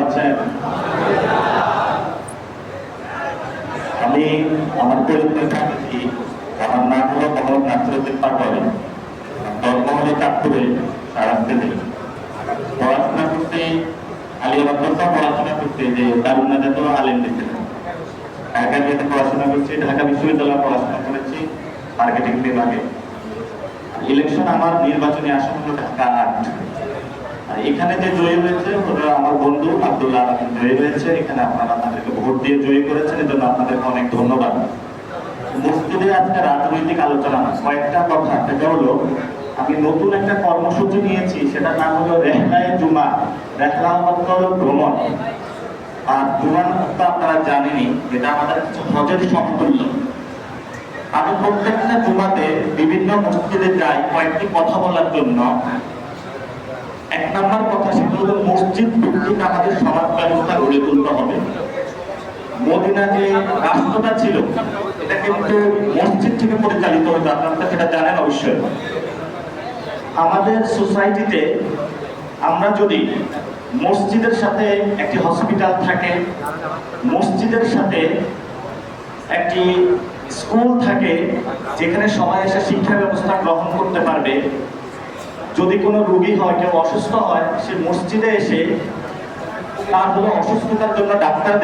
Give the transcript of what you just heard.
আছেন? আমি আমার পরিচয় থাকি, আমার নাম হলো মোহাম্মদ নাসিরউদ্দিন পাটোয়ারি। জন্ম হলো চাঁদপুরে, সারাস্তিতে। পড়াশোনা করতে আলিয়া মাদ্রাসা পড়াশোনা করতে যে দারুন নাজাত আলেম দিচ্ছিল, ঢাকা থেকে পড়াশোনা করছি, ঢাকা বিশ্ববিদ্যালয়ে পড়াশোনা করেছি মার্কেটিং বিভাগে। ইলেকশন আমার নির্বাচনী আসন হলো ঢাকা ৮। এখানে যে জয়ী হয়েছে ওরা আমার বন্ধু আব্দুল্লাহ আলম জয়ী হয়েছে। এখানে আপনারা তাদেরকে ভোট দিয়ে জয়ী করেছেন, এর জন্য আপনাদেরকে অনেক ধন্যবাদ। মসজিদে আজকে রাজনৈতিক আলোচনা না, কয়েকটা কথা। সেটা হলো আমি নতুন একটা কর্মসূচি নিয়েছি, সেটার নাম হলো রেহলায়ে জুমা। রেহলা অর্থ হলো ভ্রমণ, আর জুমান তো আপনারা জানেনই, এটা আমাদের কিছু হজের সমতুল্য। আমি প্রত্যেকটা জুমাতে বিভিন্ন মসজিদে যাই কয়েকটি কথা বলার জন্য। এক নম্বর কথা সেটা হলো মসজিদ ভিত্তিক আমাদের সমাজ ব্যবস্থা গড়ে তুলতে হবে। মদিনা যে রাষ্ট্রটা ছিল এটা কিন্তু মসজিদ থেকে পরিচালিত হতো, আপনারা সেটা জানেন অবশ্যই। আমাদের সোসাইটিতে আমরা যদি মসজিদের সাথে একটি হসপিটাল থাকে, মসজিদের সাথে একটি স্কুল থাকে যেখানে সবাই এসে শিক্ষা ব্যবস্থা গ্রহণ করতে পারবে, যদি কোনো রোগী হয়, কেউ অসুস্থ হয়, সে মসজিদে এসে তার হলো অসুস্থতার জন্য ডাক্তার